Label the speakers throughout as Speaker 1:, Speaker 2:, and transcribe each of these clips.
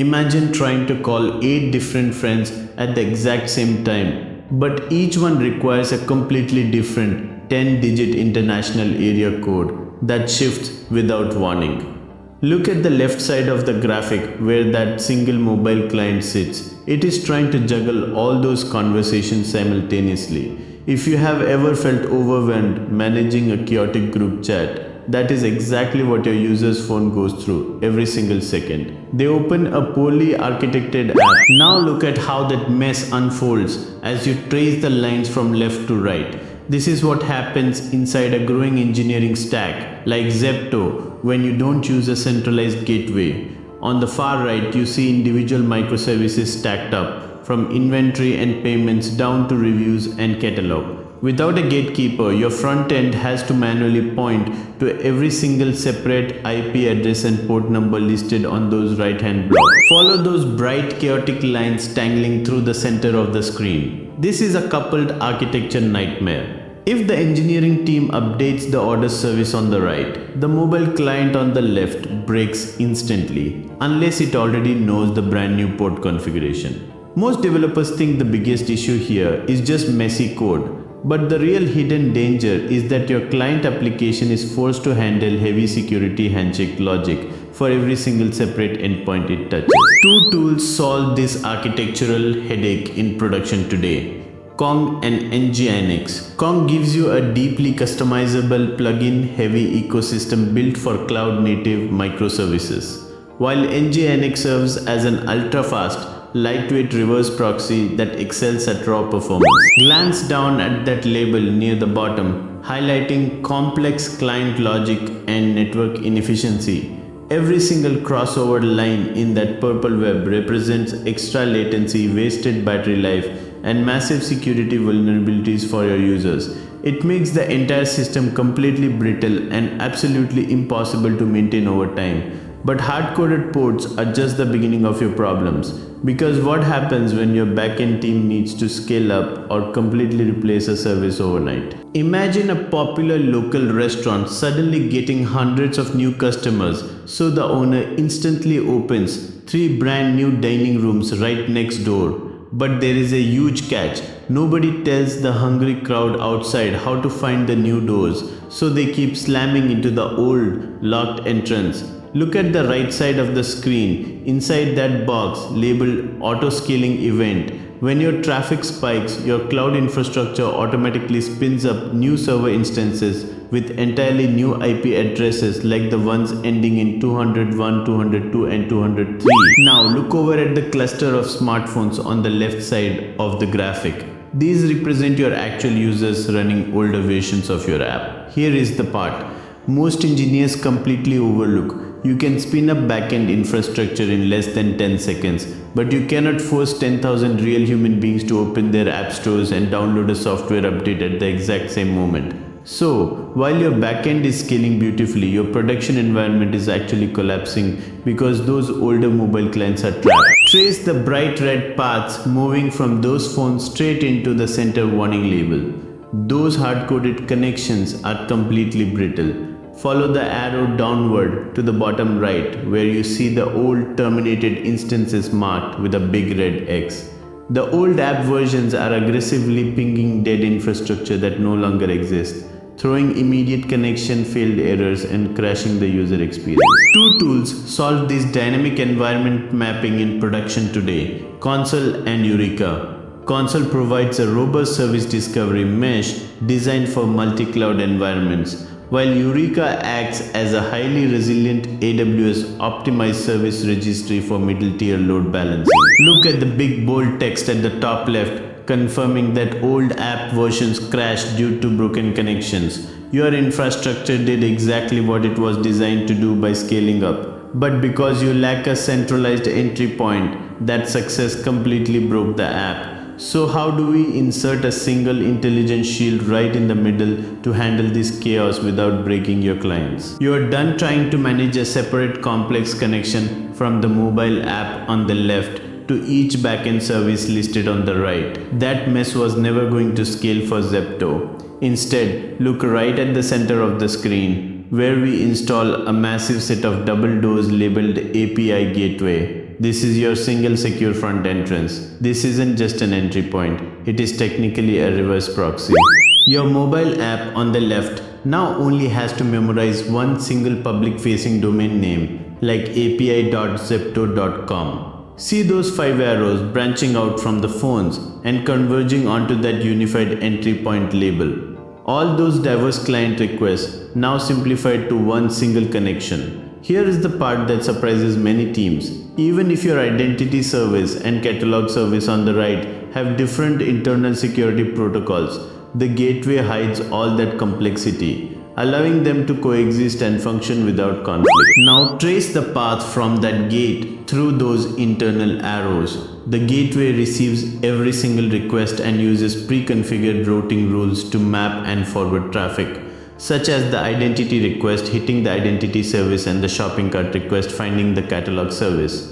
Speaker 1: Imagine trying to call 8 different friends at the exact same time, but each one requires a completely different 10-digit international area code that shifts without warning. Look at the left side of the graphic where that single mobile client sits. It is trying to juggle all those conversations simultaneously. If you have ever felt overwhelmed managing a chaotic group chat, that is exactly what your user's phone goes through every single second. They open a poorly architected app. Now look at how that mess unfolds as you trace the lines from left to right. This is what happens inside a growing engineering stack like Zepto when you don't use a centralized gateway. On the far right, you see individual microservices stacked up, from inventory and payments down to reviews and catalog. Without a gatekeeper, your front end has to manually point to every single separate IP address and port number listed on those right-hand blocks. Follow those bright, chaotic lines tangling through the center of the screen. This is a coupled architecture nightmare. If the engineering team updates the order service on the right, the mobile client on the left breaks instantly, unless it already knows the brand new port configuration. Most developers think the biggest issue here is just messy code. But the real hidden danger is that your client application is forced to handle heavy security handshake logic for every single separate endpoint it touches. Two tools solve this architectural headache in production today: Kong and NGINX. Kong gives you a deeply customizable plugin-heavy ecosystem built for cloud-native microservices, while NGINX serves as an ultra-fast, lightweight reverse proxy that excels at raw performance. Glance down at that label near the bottom, highlighting complex client logic and network inefficiency. Every single crossover line in that purple web represents extra latency, wasted battery life, and massive security vulnerabilities for your users. It makes the entire system completely brittle and absolutely impossible to maintain over time. But hard-coded ports are just the beginning of your problems, because what happens when your backend team needs to scale up or completely replace a service overnight? Imagine a popular local restaurant suddenly getting hundreds of new customers, so the owner instantly opens 3 brand new dining rooms right next door. But there is a huge catch. Nobody tells the hungry crowd outside how to find the new doors, so they keep slamming into the old, locked entrance. Look at the right side of the screen. Inside that box labeled autoscaling event, when your traffic spikes, your cloud infrastructure automatically spins up new server instances with entirely new IP addresses like the ones ending in 201, 202 and 203. Now look over at the cluster of smartphones on the left side of the graphic. These represent your actual users running older versions of your app. Here is the part most engineers completely overlook. You can spin up backend infrastructure in less than 10 seconds, but you cannot force 10,000 real human beings to open their app stores and download a software update at the exact same moment. So, while your backend is scaling beautifully, your production environment is actually collapsing because those older mobile clients are trapped. Trace the bright red paths moving from those phones straight into the center warning label. Those hard-coded connections are completely brittle. Follow the arrow downward to the bottom right where you see the old terminated instances marked with a big red X. The old app versions are aggressively pinging dead infrastructure that no longer exists, throwing immediate connection failed errors and crashing the user experience. Two tools solve this dynamic environment mapping in production today: Consul and Eureka. Consul provides a robust service discovery mesh designed for multi-cloud environments, while Eureka acts as a highly resilient AWS optimized service registry for middle-tier load balancing. Look at the big bold text at the top left, confirming that old app versions crashed due to broken connections. Your infrastructure did exactly what it was designed to do by scaling up. But because you lack a centralized entry point, that success completely broke the app. So how do we insert a single intelligent shield right in the middle to handle this chaos without breaking your clients? You are done trying to manage a separate complex connection from the mobile app on the left to each backend service listed on the right. That mess was never going to scale for Zepto. Instead, look right at the center of the screen, where we install a massive set of double doors labeled API gateway. This is your single secure front entrance. This isn't just an entry point, it is technically a reverse proxy. Your mobile app on the left now only has to memorize one single public-facing domain name like api.zepto.com. See those 5 arrows branching out from the phones and converging onto that unified entry point label. All those diverse client requests now simplified to one single connection. Here is the part that surprises many teams. Even if your identity service and catalog service on the right have different internal security protocols, the gateway hides all that complexity, allowing them to coexist and function without conflict. Now trace the path from that gate through those internal arrows. The gateway receives every single request and uses pre-configured routing rules to map and forward traffic, such as the identity request hitting the identity service and the shopping cart request finding the catalog service.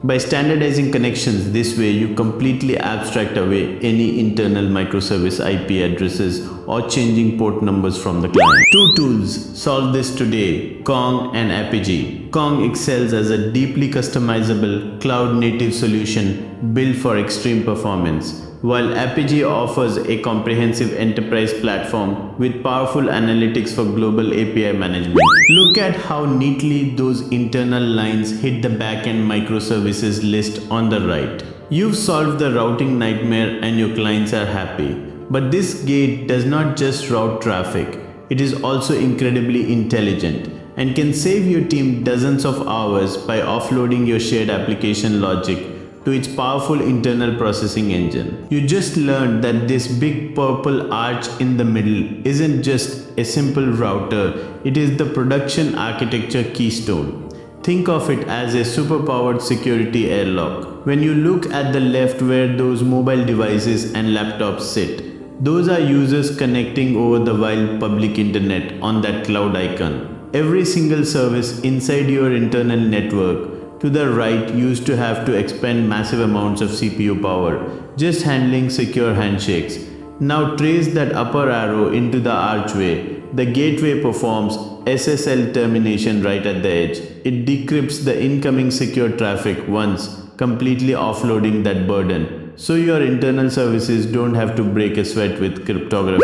Speaker 1: By standardizing connections this way, you completely abstract away any internal microservice IP addresses or changing port numbers from the client. Two tools solve this today: Kong and Apigee. Kong excels as a deeply customizable cloud-native solution built for extreme performance, while Apigee offers a comprehensive enterprise platform with powerful analytics for global API management. Look at how neatly those internal lines hit the backend microservices list on the right. You've solved the routing nightmare and your clients are happy. But this gate does not just route traffic, it is also incredibly intelligent and can save your team dozens of hours by offloading your shared application logic to its powerful internal processing engine. You just learned that this big purple arch in the middle isn't just a simple router, it is the production architecture keystone. Think of it as a superpowered security airlock. When you look at the left where those mobile devices and laptops sit, those are users connecting over the wild public internet on that cloud icon. Every single service inside your internal network to the right used to have to expend massive amounts of CPU power just handling secure handshakes. Now trace that upper arrow into the archway. The gateway performs SSL termination right at the edge. It decrypts the incoming secure traffic once, completely offloading that burden, so your internal services don't have to break a sweat with cryptography.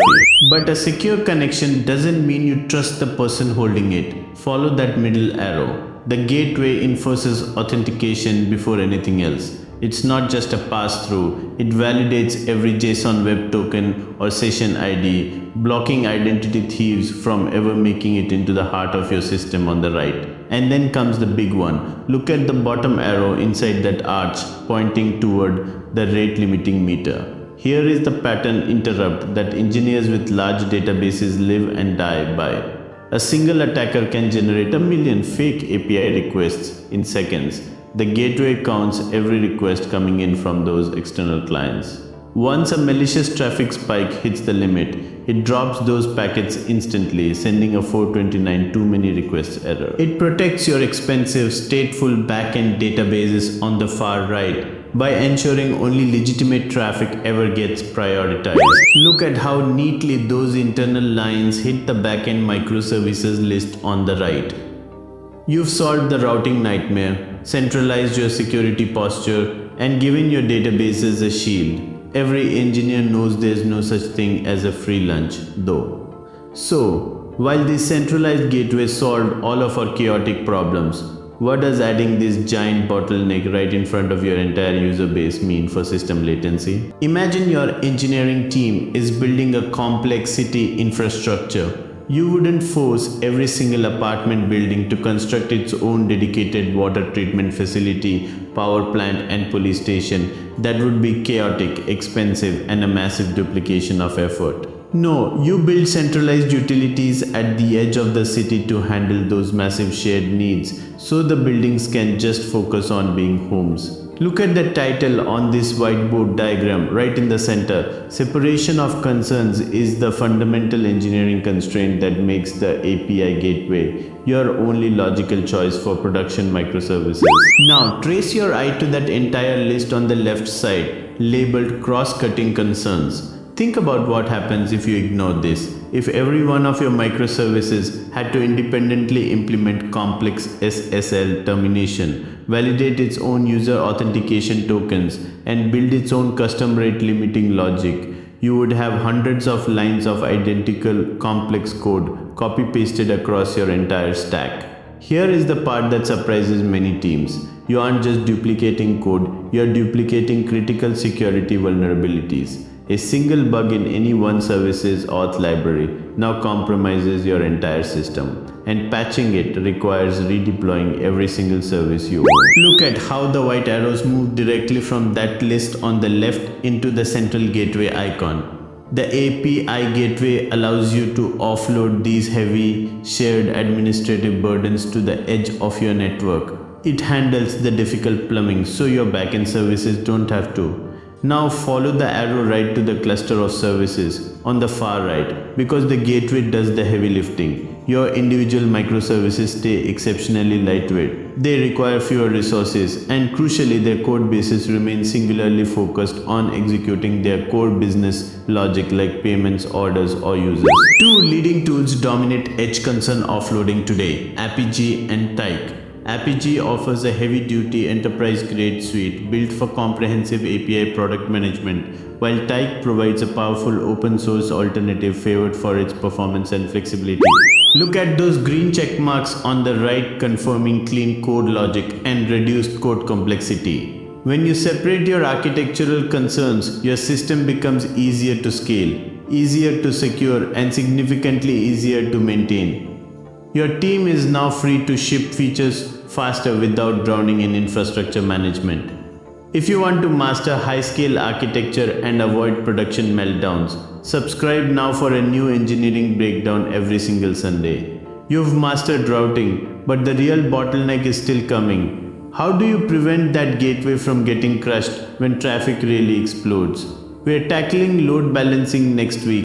Speaker 1: But a secure connection doesn't mean you trust the person holding it. Follow that middle arrow. The gateway enforces authentication before anything else. It's not just a pass-through, it validates every JSON web token or session ID, blocking identity thieves from ever making it into the heart of your system on the right. And then comes the big one. Look at the bottom arrow inside that arch pointing toward the rate limiting meter. Here is the pattern interrupt that engineers with large databases live and die by. A single attacker can generate 1 million fake API requests in seconds. The gateway counts every request coming in from those external clients. Once a malicious traffic spike hits the limit, it drops those packets instantly, sending a 429 too many requests error. It protects your expensive stateful backend databases on the far right by ensuring only legitimate traffic ever gets prioritized. Look at how neatly those internal lines hit the backend microservices list on the right. You've solved the routing nightmare, centralized your security posture, and given your databases a shield. Every engineer knows there's no such thing as a free lunch, though. So, while this centralized gateway solved all of our chaotic problems, what does adding this giant bottleneck right in front of your entire user base mean for system latency? Imagine your engineering team is building a complex city infrastructure. You wouldn't force every single apartment building to construct its own dedicated water treatment facility, power plant, and police station. That would be chaotic, expensive, and a massive duplication of effort. No, you build centralized utilities at the edge of the city to handle those massive shared needs, so the buildings can just focus on being homes. Look at the title on this whiteboard diagram right in the center. Separation of concerns is the fundamental engineering constraint that makes the API gateway your only logical choice for production microservices. Now trace your eye to that entire list on the left side, labeled cross-cutting concerns. Think about what happens if you ignore this. If every one of your microservices had to independently implement complex SSL termination, validate its own user authentication tokens, and build its own custom rate limiting logic, you would have hundreds of lines of identical complex code copy-pasted across your entire stack. Here is the part that surprises many teams. You aren't just duplicating code, you're duplicating critical security vulnerabilities. A single bug in any one service's auth library now compromises your entire system, and patching it requires redeploying every single service you own. Look at how the white arrows move directly from that list on the left into the central gateway icon. The API gateway allows you to offload these heavy, shared administrative burdens to the edge of your network. It handles the difficult plumbing so your backend services don't have to. Now follow the arrow right to the cluster of services on the far right, because the gateway does the heavy lifting. Your individual microservices stay exceptionally lightweight. They require fewer resources, and crucially their code bases remain singularly focused on executing their core business logic like payments, orders, or users. Two leading tools dominate edge concern offloading today: Apigee and Tyke. Apigee offers a heavy-duty enterprise-grade suite built for comprehensive API product management, while Tyke provides a powerful open-source alternative favored for its performance and flexibility. Look at those green check marks on the right confirming clean code logic and reduced code complexity. When you separate your architectural concerns, your system becomes easier to scale, easier to secure, and significantly easier to maintain. Your team is now free to ship features faster without drowning in infrastructure management. If you want to master high-scale architecture and avoid production meltdowns, subscribe now for a new engineering breakdown every single Sunday. You've mastered routing, but the real bottleneck is still coming. How do you prevent that gateway from getting crushed when traffic really explodes? We're tackling load balancing next week.